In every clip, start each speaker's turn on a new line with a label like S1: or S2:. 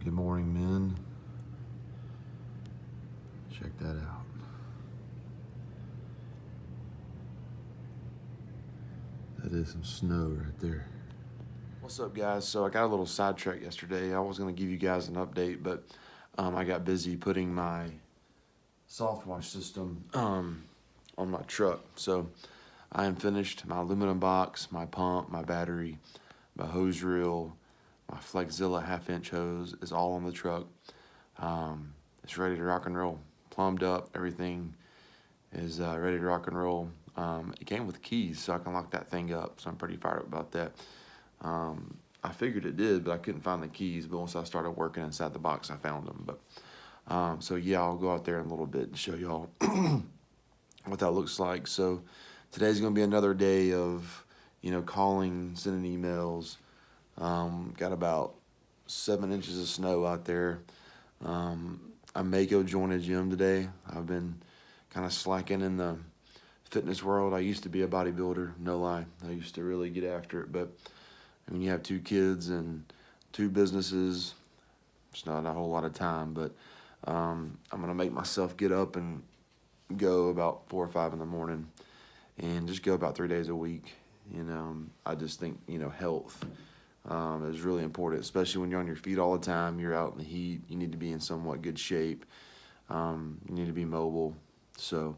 S1: Good morning, men. Check that out. That is some snow right there. What's up, guys? So I got a little sidetracked yesterday. I was going to give you guys an update, but I got busy putting my soft wash system on my truck. So I am finished. My aluminum box, my pump, my battery, my hose reel, my Flexzilla half-inch hose is all on the truck. It's ready to rock and roll. Plumbed up, everything is ready to rock and roll. It came with keys, so I can lock that thing up, so I'm pretty fired up about that. I figured it did, but I couldn't find the keys, but once I started working inside the box, I found them. But so yeah, I'll go out there in a little bit and show y'all what that looks like. So today's gonna be another day of, calling, sending emails. Got about 7 inches of snow out there. I may go join a gym today. I've been kind of slacking in the fitness world. I used to be a bodybuilder, no lie. I used to really get after it, but when you have 2 kids and 2 businesses, it's not a whole lot of time, but I'm gonna make myself get up and go about 4 or 5 in the morning and just go about 3 days a week. I just think, health is really important, especially when you're on your feet all the time. You're out in the heat. You need to be in somewhat good shape. You need to be mobile. So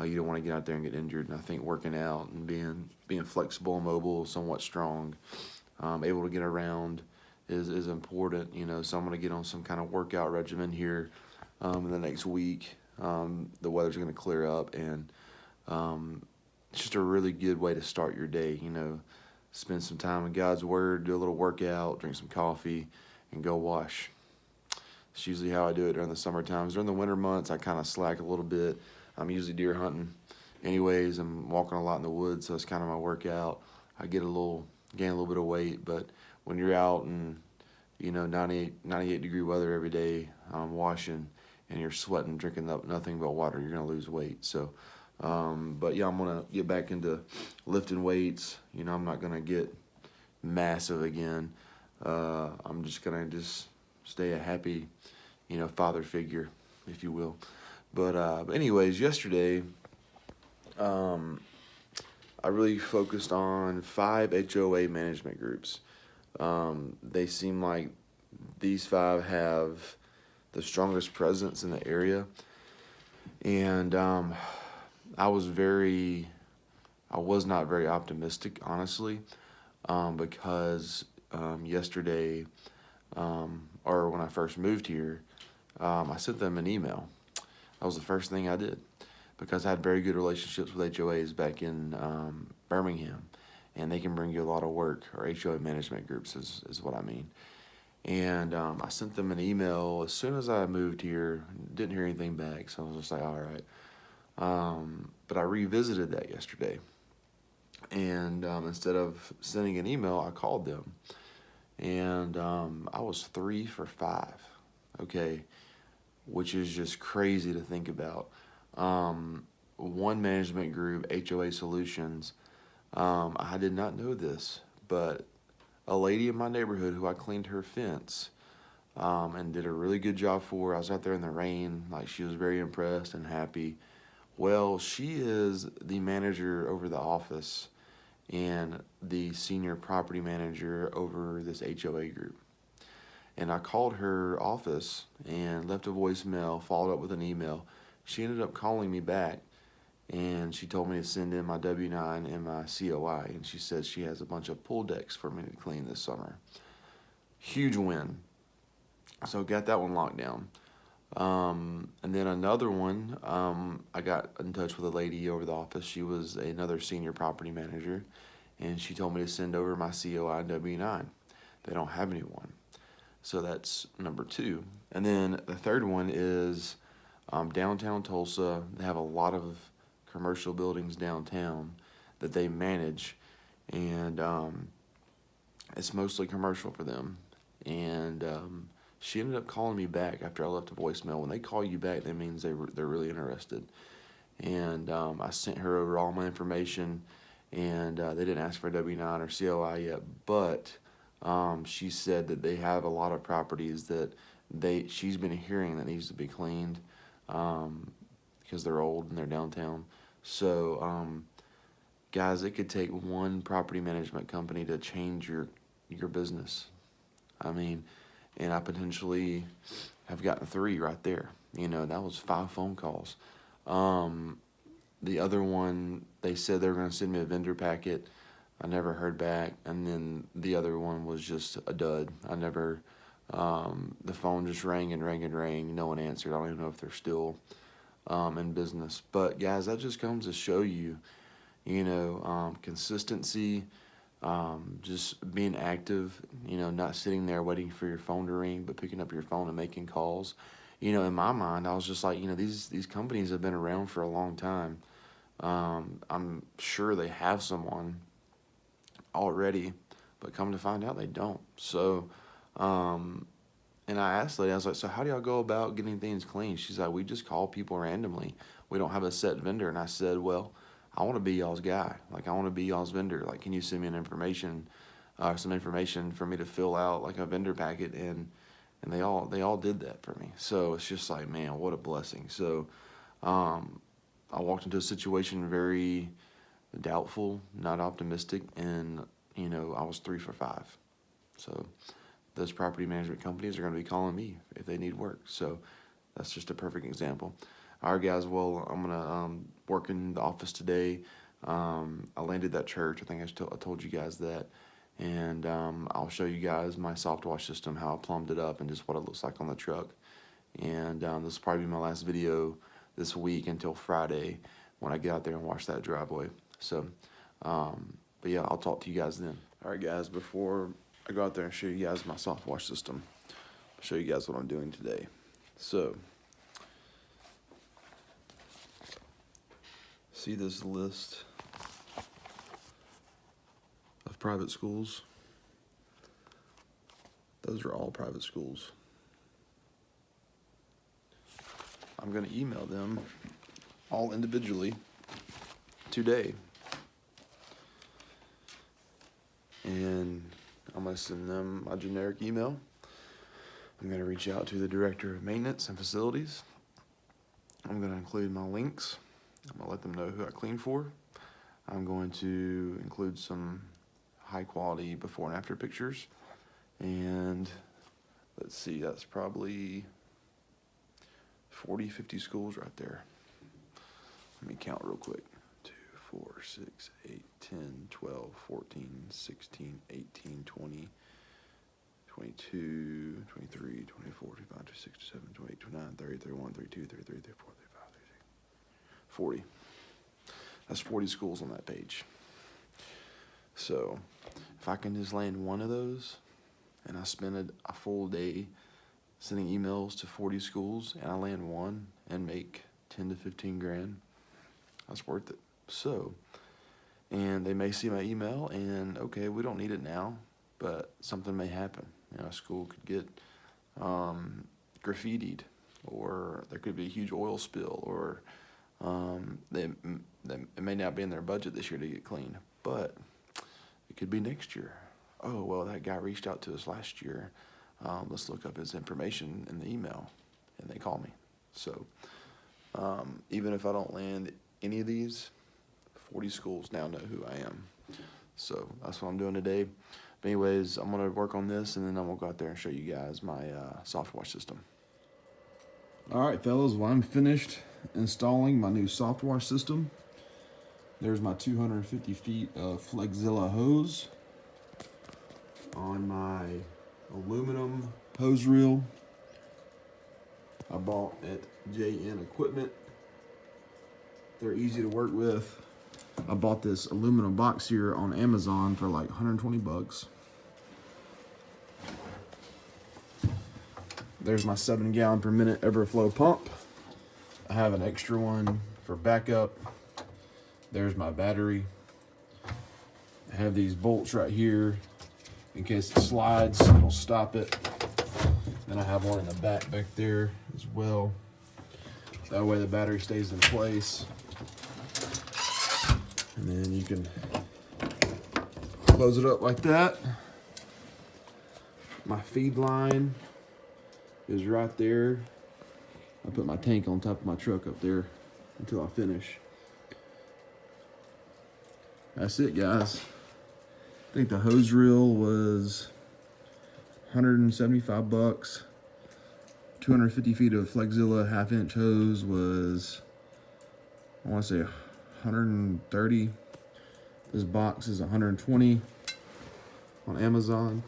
S1: you don't want to get out there and get injured. And I think working out and being flexible, mobile, somewhat strong, able to get around is important. So I'm going to get on some kind of workout regimen here in the next week. The weather's going to clear up, and it's just a really good way to start your day. Spend some time in God's Word, do a little workout, drink some coffee, and go wash. It's usually how I do it during the summer times. During the winter months, I kind of slack a little bit. I'm usually deer hunting. Anyways, I'm walking a lot in the woods, so it's kind of my workout. I gain a little bit of weight, but when you're out in 98 degree weather every day, washing, and you're sweating, drinking up nothing but water, you're gonna lose weight. So, but yeah, I'm gonna get back into lifting weights. I'm not gonna get massive again. I'm just gonna stay a happy, father figure, if you will. But anyways, yesterday, I really focused on 5 HOA management groups. They seem like these 5 have the strongest presence in the area, and I was not very optimistic, honestly, because yesterday, or when I first moved here, I sent them an email. That was the first thing I did, because I had very good relationships with HOAs back in Birmingham, and they can bring you a lot of work, or HOA management groups is what I mean. And I sent them an email as soon as I moved here. Didn't hear anything back, so I was just like, all right. But I revisited that yesterday, and instead of sending an email, I called them, and I was 3 for 5, okay, which is just crazy to think about. One management group, HOA Solutions, I did not know this, but a lady in my neighborhood who I cleaned her fence and did a really good job for. I was out there in the rain, like she was very impressed and happy. Well, she is the manager over the office and the senior property manager over this HOA group. And I called her office and left a voicemail, followed up with an email. She ended up calling me back, and she told me to send in my W-9 and my COI, and she says she has a bunch of pool decks for me to clean this summer. Huge win. So got that one locked down. And then another one, I got in touch with a lady over the office. She was another senior property manager, and she told me to send over my COI and W-9. They don't have anyone. So that's number 2. And then the third one is downtown Tulsa. They have a lot of commercial buildings downtown that they manage, and it's mostly commercial for them. And she ended up calling me back after I left a voicemail. When they call you back, that means they're really interested. And I sent her over all my information, and they didn't ask for a W-9 or COI yet, but She said that they have a lot of properties that she's been hearing that needs to be cleaned, because they're old and they're downtown. So, guys, it could take one property management company to change your business. I mean, and I potentially have gotten 3 right there. You know, that was 5 phone calls. The other one, they said they were going to send me a vendor packet. I never heard back. And then the other one was just a dud. I never, the phone just rang and rang and rang. No one answered. I don't even know if they're still in business. But guys, that just comes to show you, you know, consistency, just being active, you know, not sitting there waiting for your phone to ring, but picking up your phone and making calls. You know, in my mind, I was just like, you know, these companies have been around for a long time. I'm sure they have someone already, but come to find out they don't. So, and I asked the lady, I was like, so how do y'all go about getting things clean? She's like, we just call people randomly. We don't have a set vendor. And I said, well, I want to be y'all's guy. Like, I want to be y'all's vendor. Like, can you send me some information for me to fill out, like a vendor packet? And they all did that for me. So it's just like, man, what a blessing. So, I walked into a situation very doubtful, not optimistic, and, you know, I was 3 for 5. So those property management companies are going to be calling me if they need work. So that's just a perfect example. All right, guys, well, I'm going to work in the office today. I landed that church. I think I told you guys that. And I'll show you guys my soft wash system, how I plumbed it up, and just what it looks like on the truck. And this will probably be my last video this week until Friday when I get out there and wash that driveway. So, but yeah, I'll talk to you guys then. All right, guys, before I go out there and show you guys my soft wash system, I'll show you guys what I'm doing today. So, see this list of private schools? Those are all private schools. I'm going to email them all individually today. And I'm going to send them my generic email. I'm going to reach out to the director of maintenance and facilities. I'm going to include my links. I'm going to let them know who I clean for. I'm going to include some high quality before and after pictures. And let's see, that's probably 40, 50 schools right there. Let me count real quick. 2, 4, 6, 8, 10, 12, 14, 16, 18, 20, 22, 23, 24, 25, 26, 27, 28, 29, 30, 31, 32, 33, 34, 35, 36, 40. That's 40 schools on that page. So if I can just land one of those, and I spend a full day sending emails to 40 schools, and I land one and make 10 to 15 grand, that's worth it. So, and they may see my email and, okay, we don't need it now, but something may happen. You know, a school could get graffitied, or there could be a huge oil spill, or it may not be in their budget this year to get cleaned, but it could be next year. Oh, well, that guy reached out to us last year. Let's look up his information in the email, and they call me. So even if I don't land any of these, 40 schools now know who I am. So that's what I'm doing today. But anyways, I'm going to work on this, and then I'm going to go out there and show you guys my soft wash system. All right, fellas, well, I'm finished installing my new soft wash system. There's my 250 feet of Flexzilla hose on my aluminum hose reel I bought at JN Equipment. They're easy to work with. I bought this aluminum box here on Amazon for like 120 bucks. There's my 7 gallon per minute Everflow pump. I have an extra one for backup. There's my battery. I have these bolts right here in case it slides, it'll stop it. Then I have one in the back there as well. That way the battery stays in place. And then you can close it up like that. My feed line is right there. I put my tank on top of my truck up there until I finish. That's it, guys. I think the hose reel was 175 bucks. 250 feet of Flexzilla 1/2-inch hose was, I want to say, 130. This box is 120 on Amazon.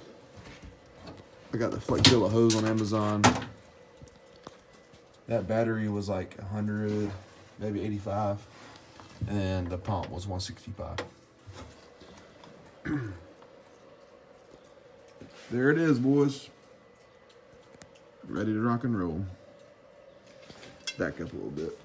S1: I got the Flexzilla hose on Amazon. That battery was like 100, maybe 85, and the pump was 165. There it is, boys. Ready to rock and roll. Back up a little bit.